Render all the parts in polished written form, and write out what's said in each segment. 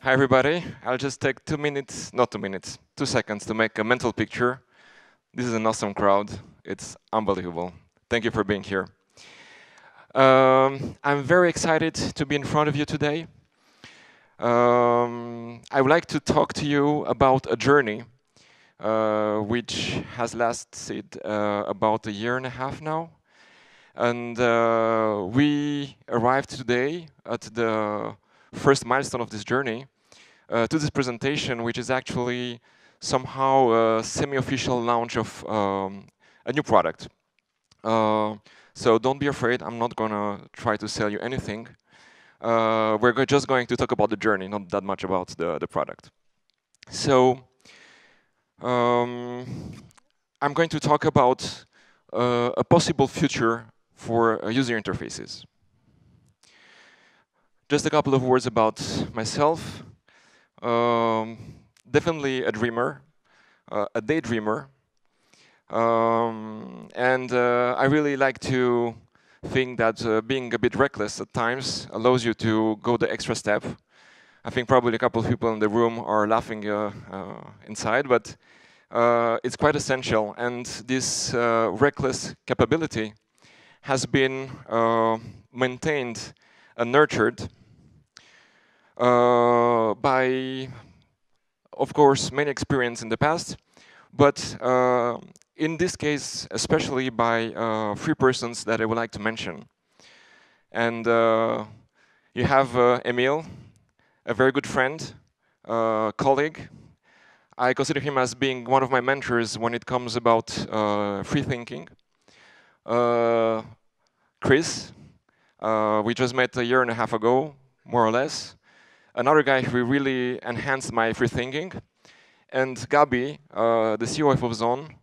Hi everybody, I'll just take 2 minutes, not 2 minutes, 2 seconds to make a mental picture. This is an awesome crowd, it's unbelievable. Thank you for being here. I'm very excited to be in front of you today. I would like to talk to you about a journey which has lasted about 1.5 years now. And we arrived today at the first milestone of this journey to this presentation, which is actually somehow a semi-official launch of a new product. So don't be afraid, I'm not gonna try to sell you anything. We're just going to talk about the journey, not that much about the product. So I'm going to talk about a possible future for user interfaces. Just a couple of words about myself. Definitely a dreamer, a daydreamer. And I really like to think that being a bit reckless at times allows you to go the extra step. I think probably a couple of people in the room are laughing inside, but it's quite essential. And this reckless capability has been maintained and nurtured by, of course, many experience in the past, but in this case, especially by 3 persons that I would like to mention. And you have Emil, a very good friend, colleague. I consider him as being one of my mentors when it comes about free thinking. Chris, we just met 1.5 years ago, more or less. Another guy who really enhanced my free thinking. And Gabi, the CEO of Zone,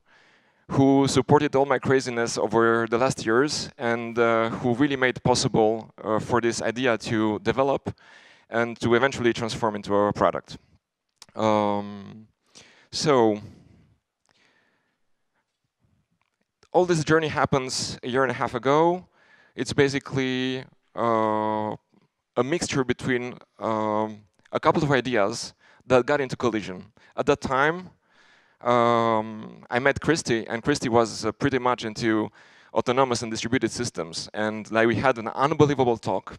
who supported all my craziness over the last years and who really made possible for this idea to develop and to eventually transform into a product. So, all this journey happens 1.5 years ago. It's basically a mixture between a couple of ideas that got into collision. At that time, I met Christy, and Christy was pretty much into autonomous and distributed systems. And like, we had an unbelievable talk.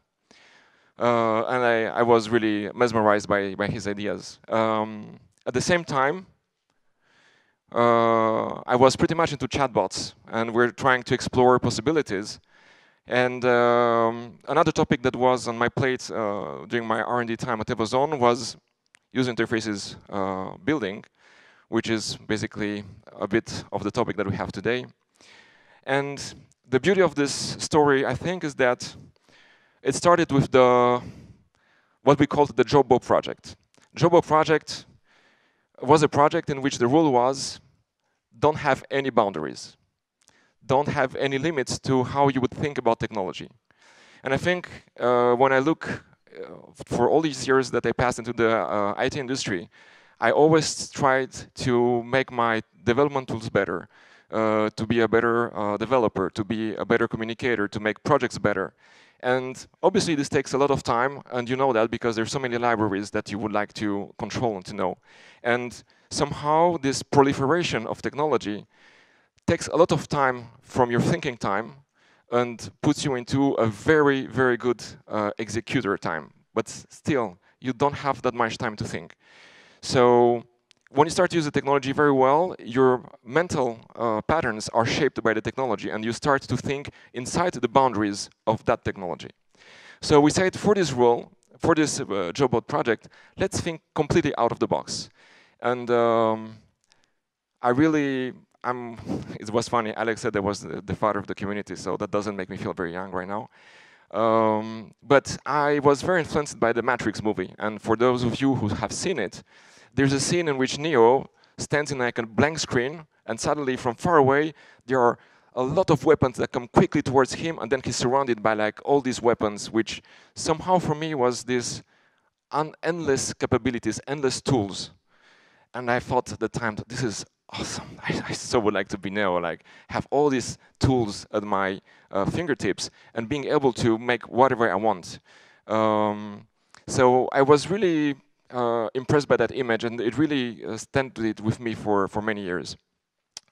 And I was really mesmerized by his ideas. At the same time, I was pretty much into chatbots, and we're trying to explore possibilities. And another topic that was on my plate during my R&D time at Evozone was user interfaces building, which is basically a bit of the topic that we have today. And the beauty of this story, I think, is that it started with what we called the Jobo project. Jobo project was a project in which the rule was, don't have any boundaries. Don't have any limits to how you would think about technology. And I think when I look for all these years that I passed into the IT industry, I always tried to make my development tools better, to be a better developer, to be a better communicator, to make projects better. And obviously this takes a lot of time, and you know that because there's so many libraries that you would like to control and to know. And somehow this proliferation of technology takes a lot of time from your thinking time and puts you into a very, very good executor time. But still, you don't have that much time to think. So when you start to use the technology very well, your mental patterns are shaped by the technology, and you start to think inside the boundaries of that technology. So we said for this role, for this Jobot project, let's think completely out of the box. And it was funny, Alex said I was the father of the community, so that doesn't make me feel very young right now. But I was very influenced by the Matrix movie, and for those of you who have seen it, there's a scene in which Neo stands in like a blank screen, and suddenly from far away, there are a lot of weapons that come quickly towards him, and then he's surrounded by like all these weapons, which somehow for me was this endless capabilities, endless tools. And I thought at the time that this is awesome. I so would like to be Neo, like have all these tools at my fingertips and being able to make whatever I want. So I was really impressed by that image, and it really stayed with me for many years.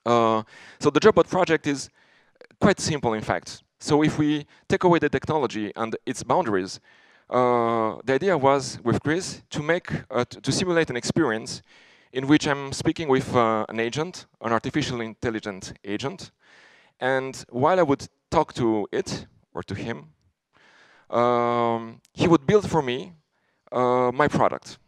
So the JobBot project is quite simple, in fact. So if we take away the technology and its boundaries, the idea was with Chris to make to simulate an experience in which I'm speaking with an agent, an artificial intelligent agent, and while I would talk to it or to him, he would build for me my product.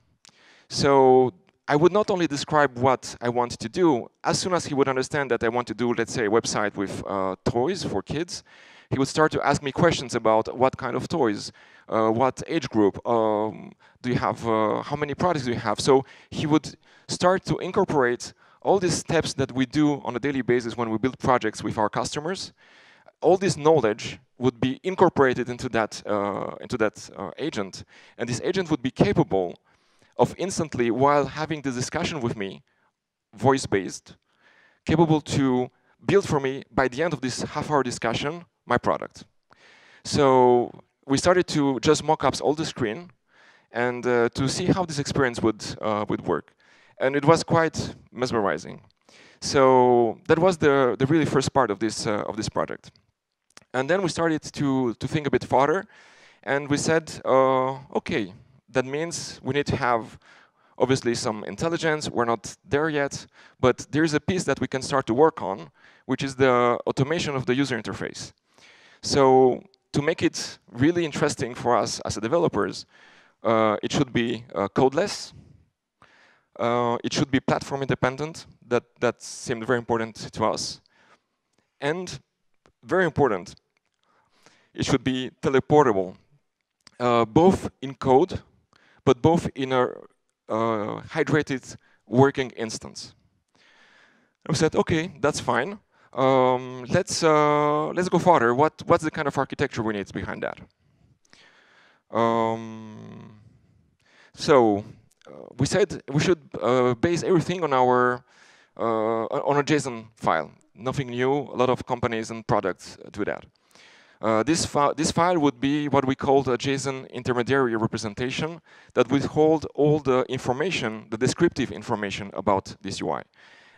So I would not only describe what I want to do. As soon as he would understand that I want to do, let's say, a website with toys for kids, he would start to ask me questions about what kind of toys, what age group do you have, how many products do you have. So he would start to incorporate all these steps that we do on a daily basis when we build projects with our customers. All this knowledge would be incorporated into that agent, and this agent would be capable of instantly, while having the discussion with me, voice-based, capable to build for me, by the end of this half-hour discussion, my product. So we started to just mock up all the screen and to see how this experience would work. And it was quite mesmerizing. So that was the really first part of this project. And then we started to think a bit further, and we said, okay, that means we need to have, obviously, some intelligence. We're not there yet, but there's a piece that we can start to work on, which is the automation of the user interface. So to make it really interesting for us as developers, it should be codeless. It should be platform independent. That seemed very important to us. And very important, it should be teleportable, both in code, but both in a hydrated working instance. And we said, okay, that's fine. Let's go further. What's the kind of architecture we need behind that? So we said we should base everything on on a JSON file. Nothing new. A lot of companies and products do that. This file would be what we called a JSON intermediary representation that would hold all the information, the descriptive information about this UI.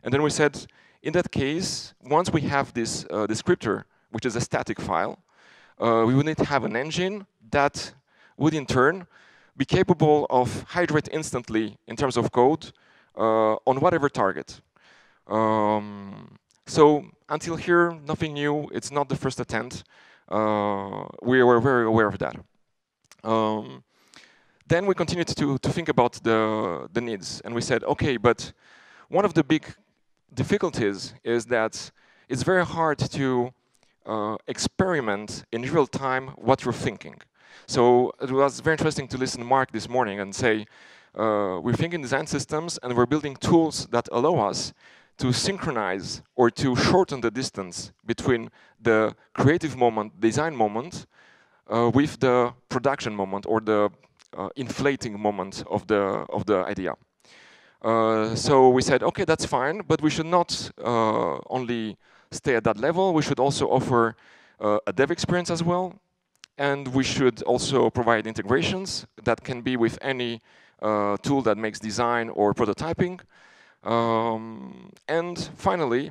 And then we said, in that case, once we have this descriptor, which is a static file, we would need to have an engine that would in turn be capable of hydrate instantly in terms of code on whatever target. So until here, nothing new. It's not the first attempt. We were very aware of that. Then we continued to think about the needs, and we said, okay, but one of the big difficulties is that it's very hard to experiment in real time what you're thinking. So it was very interesting to listen to Mark this morning and say, we're thinking design systems and we're building tools that allow us to synchronize or to shorten the distance between the creative moment, design moment, with the production moment or the inflating moment of the idea. So we said, okay, that's fine, but we should not only stay at that level. We should also offer a dev experience as well, and we should also provide integrations that can be with any tool that makes design or prototyping. And finally,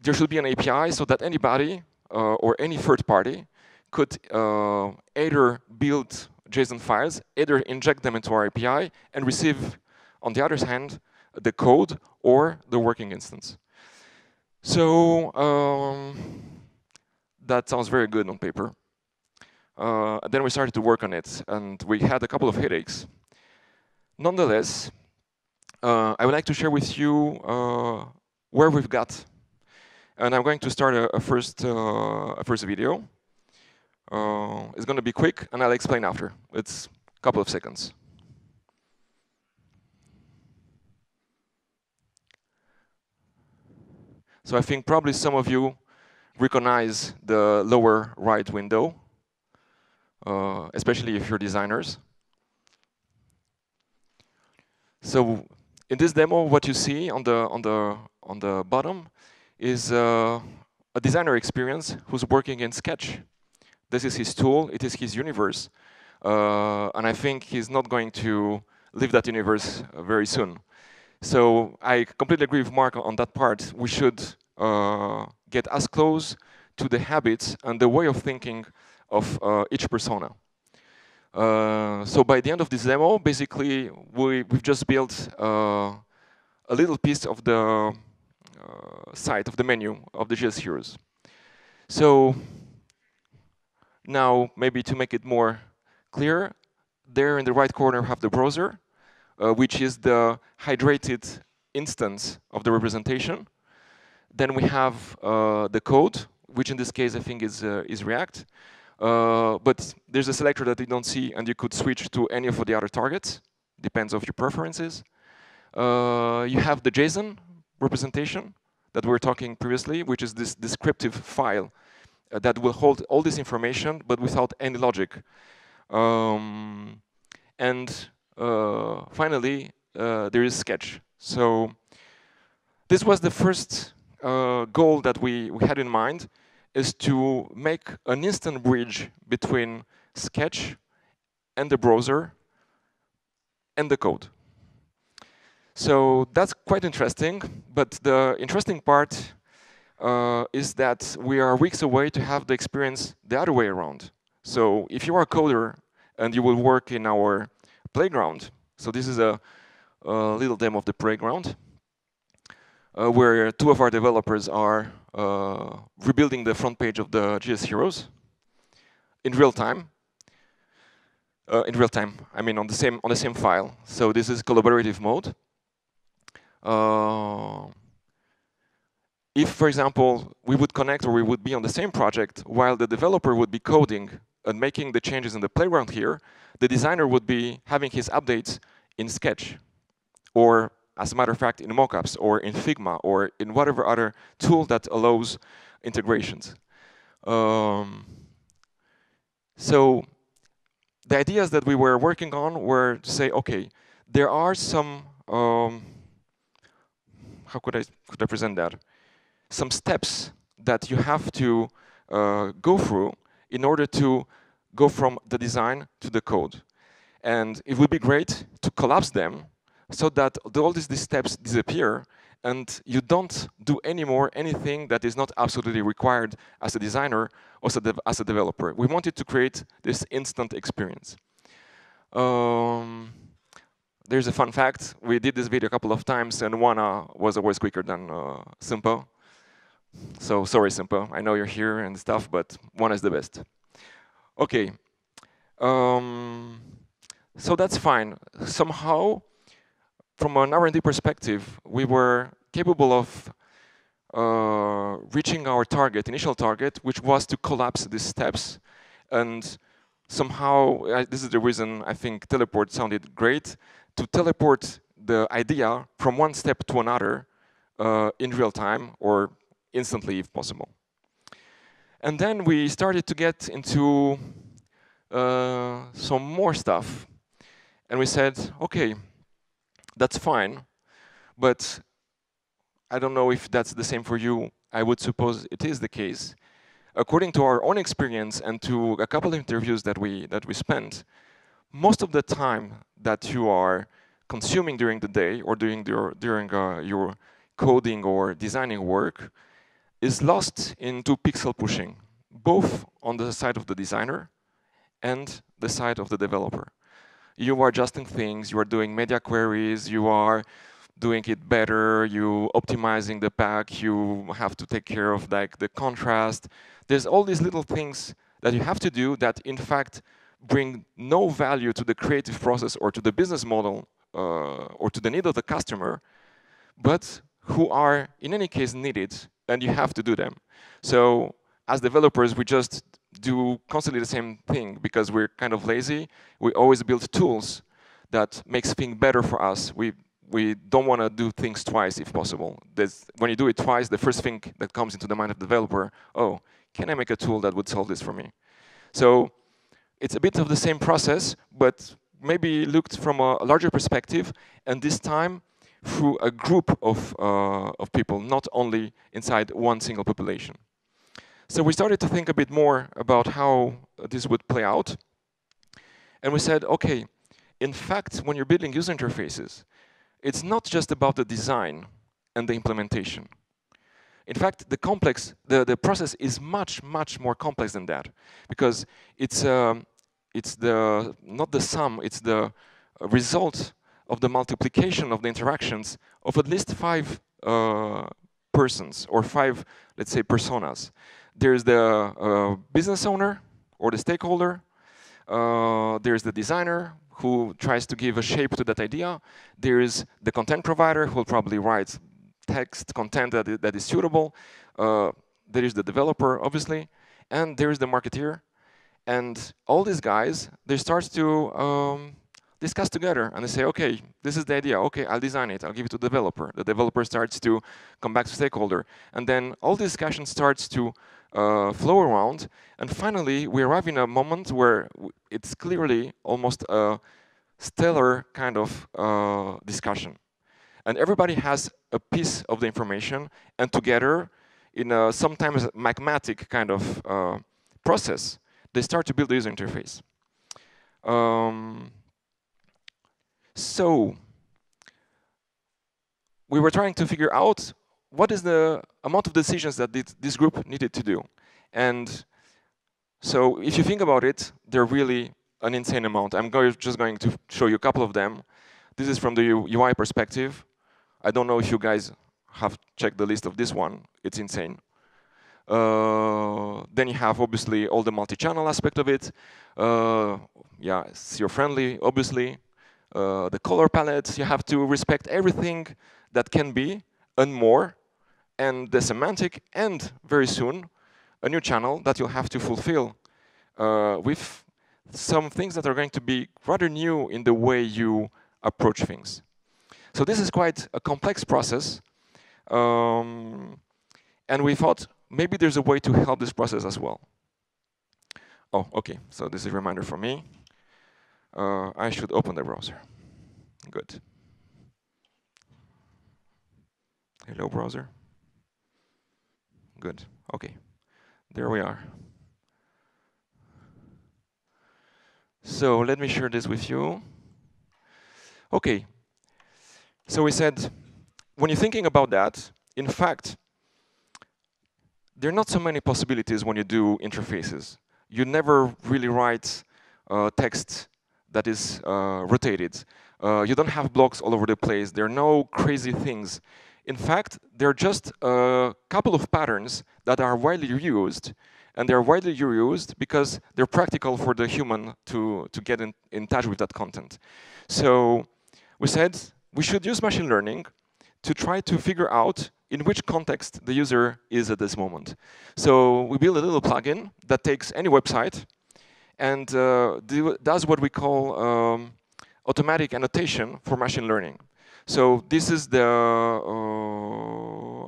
there should be an API so that anybody or any third party could either build JSON files, either inject them into our API and receive, on the other hand, the code or the working instance. So that sounds very good on paper. Then we started to work on it, and we had a couple of headaches. Nonetheless, I would like to share with you where we've got. And I'm going to start a first video. It's going to be quick, and I'll explain after. It's a couple of seconds. So I think probably some of you recognize the lower right window, especially if you're designers. So in this demo, what you see on the bottom is a designer experience who's working in Sketch. This is his tool. It is his universe. And I think he's not going to leave that universe very soon. So I completely agree with Mark on that part. We should get as close to the habits and the way of thinking of each persona. So by the end of this demo, basically, we've just built a little piece of the site, of the menu of the JSHeroes. So now, maybe to make it more clear, there in the right corner we have the browser, which is the hydrated instance of the representation. Then we have the code, which in this case I think is React. But there's a selector that you don't see, and you could switch to any of the other targets. Depends on your preferences. You have the JSON representation that we were talking previously, which is this descriptive file that will hold all this information, but without any logic. And finally, there is Sketch. So this was the first goal that we had in mind, is to make an instant bridge between Sketch and the browser and the code. So that's quite interesting, but the interesting part is that we are weeks away to have the experience the other way around. So if you are a coder and you will work in our playground, so this is a little demo of the playground, where two of our developers are rebuilding the front page of the JSHeroes in real time. I mean on the same file. So this is collaborative mode. If, for example, we would connect or we would be on the same project while the developer would be coding and making the changes in the playground here, the designer would be having his updates in Sketch, or as a matter of fact in mockups, or in Figma, or in whatever other tool that allows integrations. So the ideas that we were working on were to say, okay, there are some, how could I present that? Some steps that you have to go through in order to go from the design to the code. And it would be great to collapse them so that all these steps disappear and you don't do anymore anything that is not absolutely required as a designer or as a developer. We wanted to create this instant experience. There's a fun fact. We did this video a couple of times, and one was always quicker than Simpo. So sorry, Simpo. I know you're here and stuff, but one is the best. Okay. So that's fine. Somehow, from an R&D perspective, we were capable of reaching our target, initial target, which was to collapse these steps. And somehow, this is the reason I think teleport sounded great, to teleport the idea from one step to another in real time, or instantly if possible. And then we started to get into some more stuff. And we said, okay, that's fine, but I don't know if that's the same for you. I would suppose it is the case. According to our own experience and to a couple of interviews that we spent, most of the time that you are consuming during the day or during your coding or designing work is lost into pixel pushing, both on the side of the designer and the side of the developer. You are adjusting things, you are doing media queries, you are doing it better, you optimizing the pack, you have to take care of like the contrast. There's all these little things that you have to do that in fact bring no value to the creative process or to the business model or to the need of the customer, but who are in any case needed, and you have to do them. So as developers, we just do constantly the same thing because we're kind of lazy. We always build tools that makes things better for us. We don't want to do things twice if possible. When you do it twice, the first thing that comes into the mind of the developer, oh, can I make a tool that would solve this for me? So it's a bit of the same process, but maybe looked from a larger perspective, and this time through a group of people, not only inside one single population. So we started to think a bit more about how this would play out. And we said, okay, in fact, when you're building user interfaces, it's not just about the design and the implementation. In fact, the process is much, much more complex than that, because it's not the sum, it's the result of the multiplication of the interactions of at least 5 persons, or 5, let's say, personas. There's the business owner or the stakeholder. There's the designer who tries to give a shape to that idea. There's the content provider who will probably write text content that is suitable. There is the developer, obviously, and there is the marketeer. And all these guys, they start to discuss together, and they say, okay, this is the idea. Okay, I'll design it. I'll give it to the developer. The developer starts to come back to stakeholder, and then all the discussion starts to flow around. And finally, we arrive in a moment where it's clearly almost a stellar kind of discussion. And everybody has a piece of the information, and together, in a sometimes magmatic kind of process, they start to build the user interface. So we were trying to figure out what is the amount of decisions that this group needed to do. And so if you think about it, they're really an insane amount. I'm just going to show you a couple of them. This is from the UI perspective. I don't know if you guys have checked the list of this one. It's insane. Then you have, obviously, all the multi-channel aspect of it. Yeah, SEO-friendly, obviously. The color palettes, you have to respect everything that can be, and more. And the semantic, and very soon, a new channel that you'll have to fulfill with some things that are going to be rather new in the way you approach things. So this is quite a complex process. And we thought, maybe there's a way to help this process as well. Oh, okay, so this is a reminder from me. I should open the browser. Good. Hello, browser. Good, okay. There we are. So let me share this with you. Okay, so we said, when you're thinking about that, in fact, there are not so many possibilities when you do interfaces. You never really write text that is rotated. You don't have blocks all over the place. There are no crazy things. In fact, there are just a couple of patterns that are widely used, and they're widely used because they're practical for the human to get in touch with that content. So we said we should use machine learning to try to figure out in which context the user is at this moment. So we build a little plugin that takes any website and does what we call automatic annotation for machine learning. So this is the,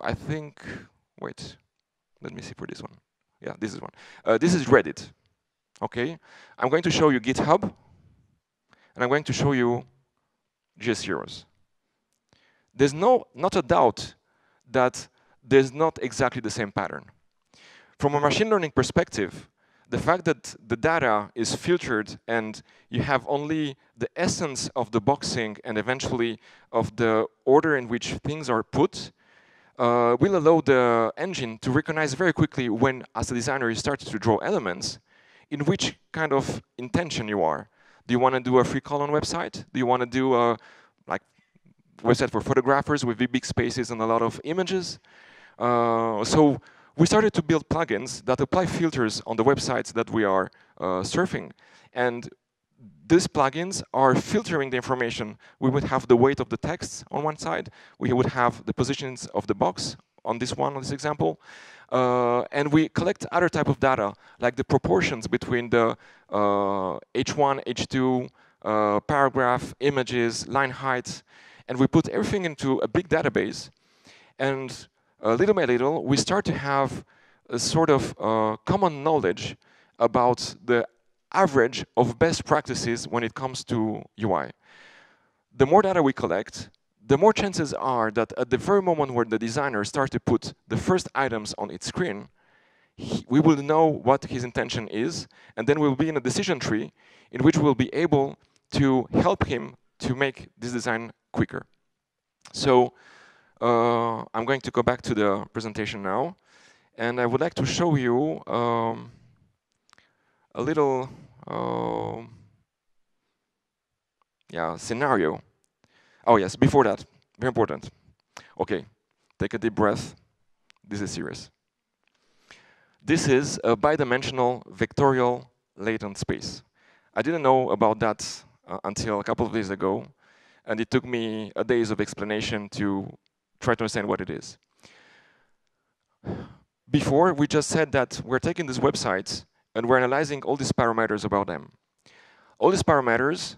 I think, wait, let me see for this one. Yeah, this is one. This is Reddit, okay? I'm going to show you GitHub, and I'm going to show you JSHeroes. There's not a doubt that there's not exactly the same pattern. From a machine learning perspective, the fact that the data is filtered and you have only the essence of the boxing and eventually of the order in which things are put will allow the engine to recognize very quickly when, as a designer, you start to draw elements, in which kind of intention you are. Do you want to do a free-column website? Do you want to do a website for photographers with big spaces and a lot of images? So we started to build plugins that apply filters on the websites that we are surfing. And these plugins are filtering the information. We would have the weight of the text on one side. We would have the positions of the box on this one, on this example. And we collect other type of data, like the proportions between the H1, H2, paragraph, images, line heights. And we put everything into a big database. And little by little, we start to have a sort of common knowledge about the average of best practices when it comes to UI. The more data we collect, the more chances are that at the very moment where the designer starts to put the first items on its screen, we will know what his intention is, and then we'll be in a decision tree in which we'll be able to help him to make this design quicker. So I'm going to go back to the presentation now, and I would like to show you a little scenario. Oh yes, before that, very important. Okay, take a deep breath. This is serious. This is a bidimensional vectorial latent space. I didn't know about that until a couple of days ago, and it took me a days of explanation to try to understand what it is. Before, we just said that we're taking these websites and we're analyzing all these parameters about them. All these parameters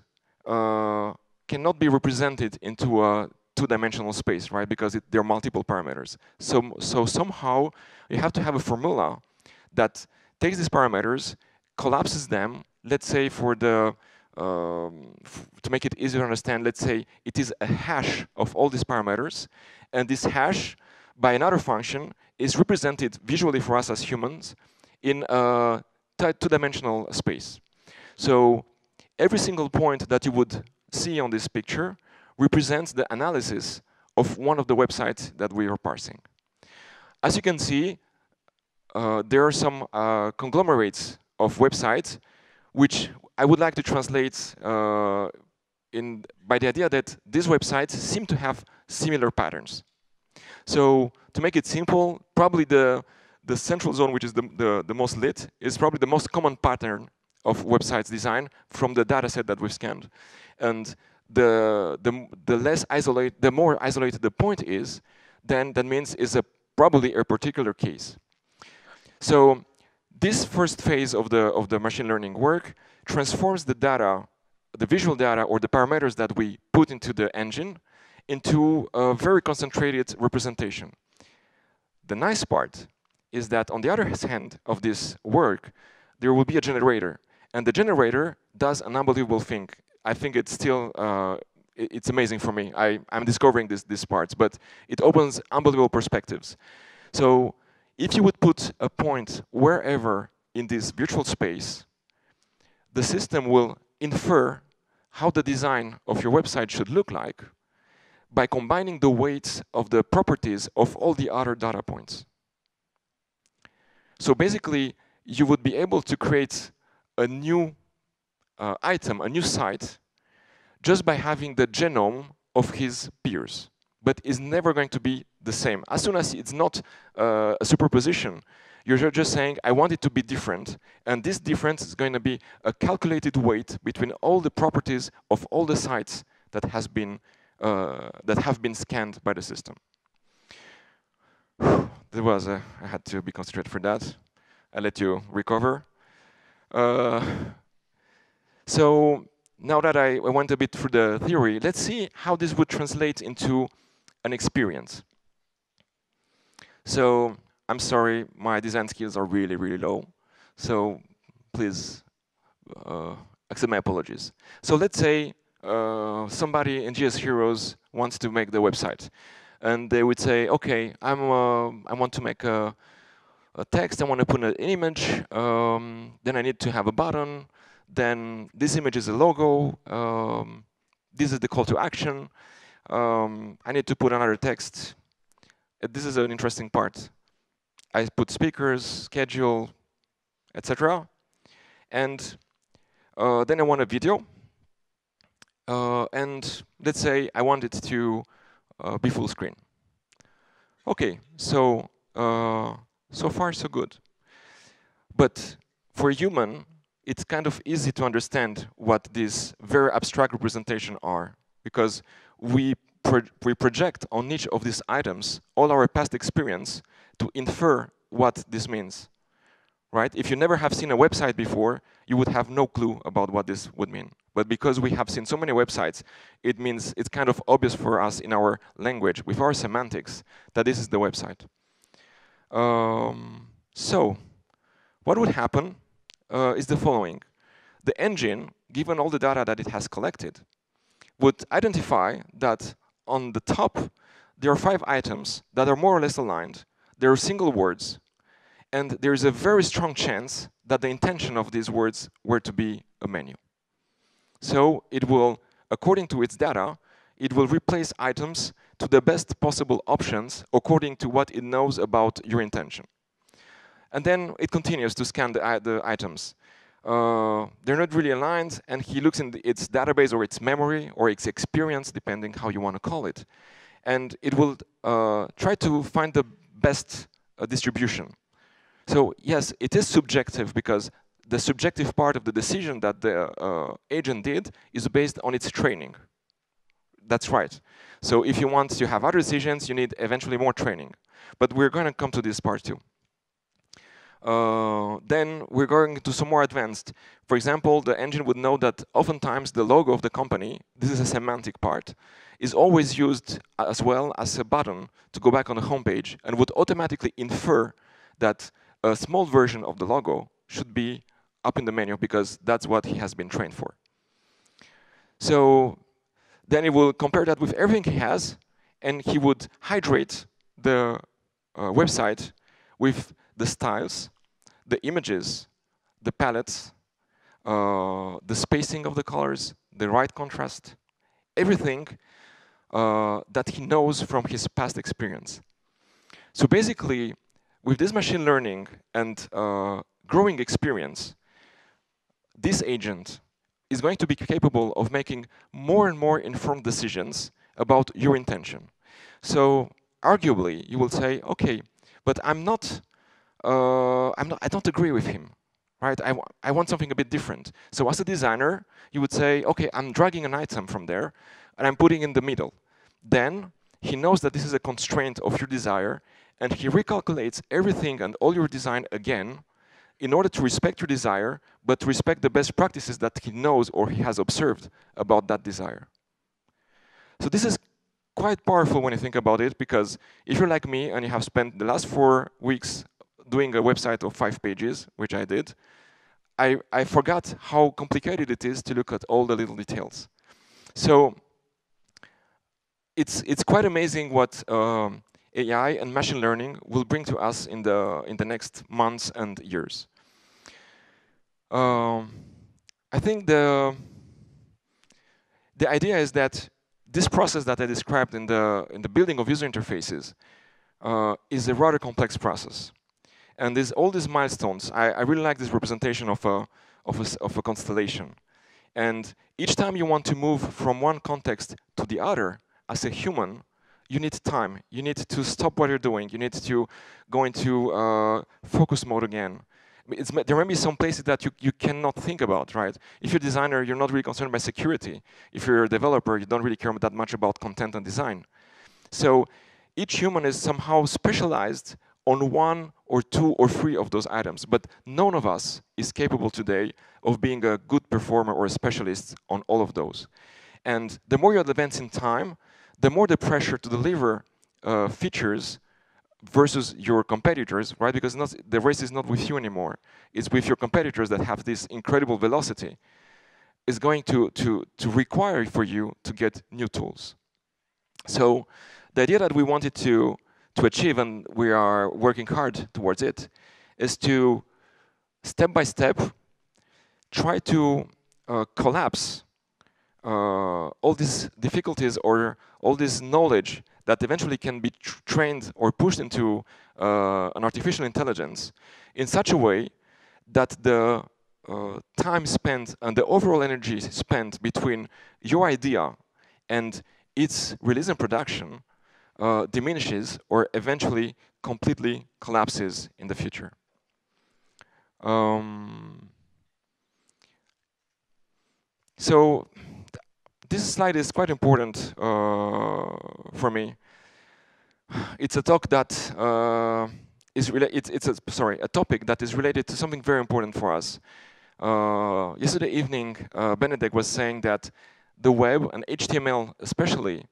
cannot be represented into a two-dimensional space, right? Because there are multiple parameters. So somehow you have to have a formula that takes these parameters, collapses them. Let's say for the to make it easier to understand, let's say it is a hash of all these parameters, and this hash by another function is represented visually for us as humans in a two-dimensional space. So every single point that you would see on this picture represents the analysis of one of the websites that we are parsing. As you can see, there are some conglomerates of websites which I would like to translate by the idea that these websites seem to have similar patterns. So to make it simple, probably the central zone, which is the most lit, is probably the most common pattern of websites design from the data set that we've scanned. And the more isolated the point is, then that means it's probably a particular case. So this first phase of the machine learning work transforms the data, the visual data or the parameters that we put into the engine into a very concentrated representation. The nice part is that on the other hand of this work, there will be a generator. And the generator does an unbelievable thing. I think it's still, it's amazing for me. I'm discovering these parts, but it opens unbelievable perspectives. So if you would put a point wherever in this virtual space, the system will infer how the design of your website should look like by combining the weights of the properties of all the other data points. So basically, you would be able to create a new item, a new site, just by having the genome of his peers. But it's never going to be the same. As soon as it's not a superposition, you're just saying, I want it to be different. And this difference is going to be a calculated weight between all the properties of all the sites that have been scanned by the system. There was I had to be concentrated for that. I'll let you recover. So now that I went a bit through the theory, let's see how this would translate into an experience. So I'm sorry, my design skills are really, really low. So please accept my apologies. So let's say somebody in JSHeroes wants to make the website. And they would say, okay, I want to make a text, I want to put an image, then I need to have a button, then this image is a logo, this is the call to action, I need to put another text. This is an interesting part. I put speakers, schedule, etc. And then I want a video. And let's say I want it to be full screen. Okay, so so far so good. But for a human, it's kind of easy to understand what these very abstract representations are, because we project on each of these items all our past experience to infer what this means, right? If you never have seen a website before, you would have no clue about what this would mean. But because we have seen so many websites, it means it's kind of obvious for us in our language, with our semantics, that this is the website. So what would happen is the following. The engine, given all the data that it has collected, would identify that on the top, there are 5 items that are more or less aligned. There are single words, and there is a very strong chance that the intention of these words were to be a menu. So it will, according to its data, it will replace items to the best possible options according to what it knows about your intention. And then it continues to scan the items. They're not really aligned, and he looks in its database or its memory or its experience, depending how you want to call it. And it will try to find the best distribution. So yes, it is subjective because the subjective part of the decision that the agent did is based on its training. That's right. So if you want to have other decisions, you need eventually more training. But we're going to come to this part too. Then we're going to some more advanced. For example, the engine would know that oftentimes the logo of the company, this is a semantic part, is always used as well as a button to go back on the homepage and would automatically infer that a small version of the logo should be up in the menu because that's what he has been trained for. So then he will compare that with everything he has, and he would hydrate the website with the styles, the images, the palettes, the spacing of the colors, the right contrast, everything that he knows from his past experience. So basically, with this machine learning and growing experience, this agent is going to be capable of making more and more informed decisions about your intention. So arguably, you will say, okay, but I don't agree with him, right? I want something a bit different. So as a designer, you would say, okay, I'm dragging an item from there, and I'm putting in the middle. Then he knows that this is a constraint of your desire, and he recalculates everything and all your design again in order to respect your desire, but to respect the best practices that he knows or he has observed about that desire. So this is quite powerful when you think about it, because if you're like me and you have spent the last 4 weeks doing a website of 5 pages, which I did, I forgot how complicated it is to look at all the little details. So it's quite amazing what AI and machine learning will bring to us in the next months and years. I think the idea is that this process that I described in the building of user interfaces is a rather complex process, and all these milestones. I really like this representation of a constellation, and each time you want to move from one context to the other as a human, you need time. You need to stop what you're doing. You need to go into focus mode again. There may be some places that you cannot think about, right? If you're a designer, you're not really concerned by security. If you're a developer, you don't really care that much about content and design. So each human is somehow specialized on 1 or 2 or 3 of those items, but none of us is capable today of being a good performer or a specialist on all of those. And the more you advance in time, the more the pressure to deliver features versus your competitors, right? Because the race is not with you anymore. It's with your competitors that have this incredible velocity. Is going to require for you to get new tools. So the idea that we wanted to achieve, and we are working hard towards it, is to step by step try to collapse all these difficulties or all this knowledge that eventually can be trained or pushed into an artificial intelligence in such a way that the time spent and the overall energy spent between your idea and its release and production diminishes or eventually completely collapses in the future. So this slide is quite important for me. It's a talk that is a topic that is related to something very important for us. Yesterday evening, Benedict was saying that the web, and HTML especially,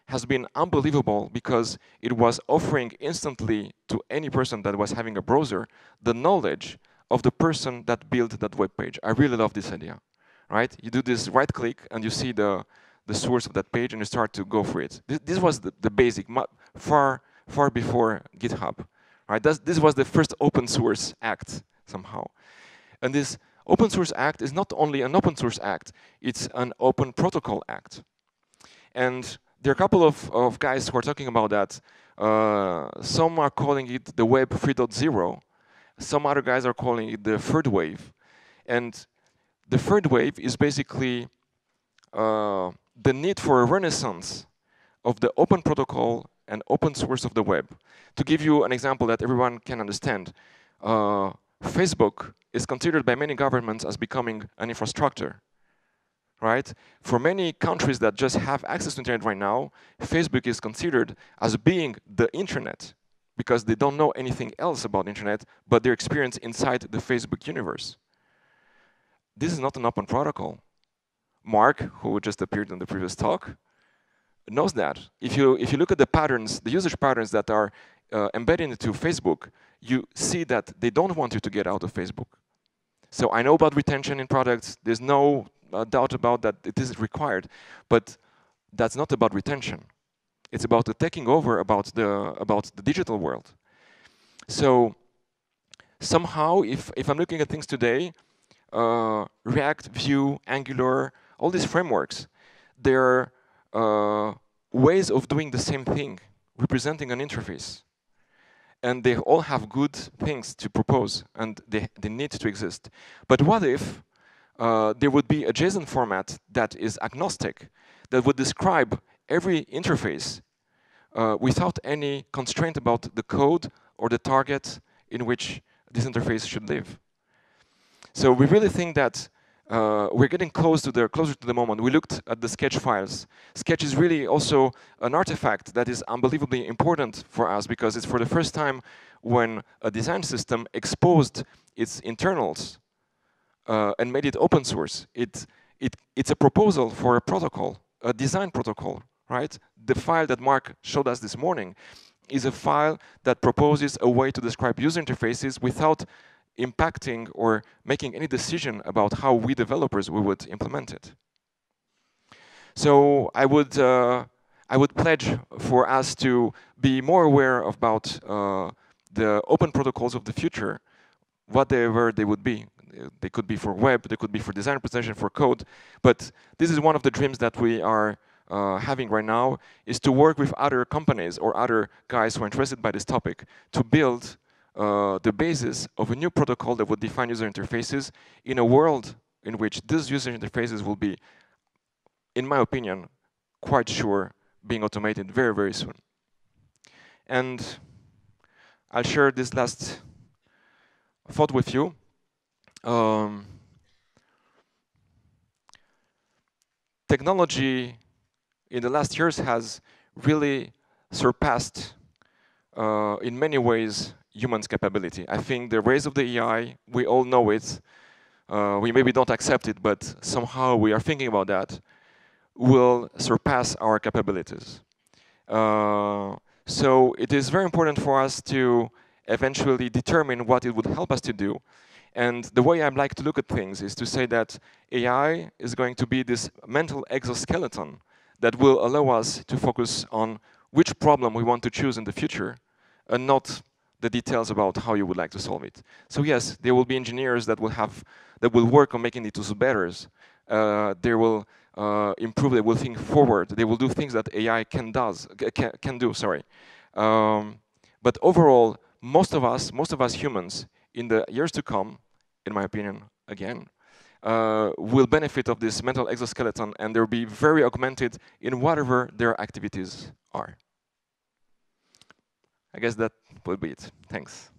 has been unbelievable because it was offering instantly to any person that was having a browser the knowledge of the person that built that web page. I really love this idea, right? You do this right click and you see the source of that page and you start to go for it. This was the basic, far before GitHub, right? This was the first open source act somehow. And this Open Source Act is not only an open source act, it's an open protocol act. And there are a couple of guys who are talking about that. Some are calling it the Web 3.0. Some other guys are calling it the third wave. And the third wave is basically the need for a renaissance of the open protocol and open source of the web. To give you an example that everyone can understand, Facebook is considered by many governments as becoming an infrastructure, right? For many countries that just have access to internet right now, Facebook is considered as being the internet because they don't know anything else about internet, but their experience inside the Facebook universe. This is not an open protocol. Mark, who just appeared in the previous talk, knows that. If you look at the patterns, the usage patterns that are embedded into Facebook, you see that they don't want you to get out of Facebook. So I know about retention in products. There's no doubt about that it is required, but that's not about retention. It's about the taking over about the digital world. So somehow, if I'm looking at things today, React, Vue, Angular, all these frameworks, they're ways of doing the same thing, representing an interface. And they all have good things to propose, and they need to exist. But what if there would be a JSON format that is agnostic, that would describe every interface without any constraint about the code or the target in which this interface should live? So we really think that we're getting closer to the moment. We looked at the Sketch files. Sketch is really also an artifact that is unbelievably important for us because it's for the first time when a design system exposed its internals and made it open source. It's a proposal for a protocol, a design protocol, right? The file that Mark showed us this morning is a file that proposes a way to describe user interfaces without impacting or making any decision about how we developers would implement it. So I would pledge for us to be more aware about the open protocols of the future, whatever they would be. They could be for web, they could be for design representation, for code. But this is one of the dreams that we are having right now, is to work with other companies or other guys who are interested by this topic to build the basis of a new protocol that would define user interfaces in a world in which these user interfaces will be, in my opinion, quite sure being automated very, very soon. And I'll share this last thought with you. Technology in the last years has really surpassed, in many ways, humans' capability. I think the rise of the AI, we all know it. We maybe don't accept it, but somehow we are thinking about that, will surpass our capabilities. So it is very important for us to eventually determine what it would help us to do. And the way I'd like to look at things is to say that AI is going to be this mental exoskeleton that will allow us to focus on which problem we want to choose in the future, and not the details about how you would like to solve it. So yes, there will be engineers that will work on making the tools better. They will improve. They will think forward. They will do things that AI can do. Sorry, but overall, most of us humans in the years to come, in my opinion, again, will benefit of this mental exoskeleton, and they'll be very augmented in whatever their activities are. I guess that will be it. Thanks.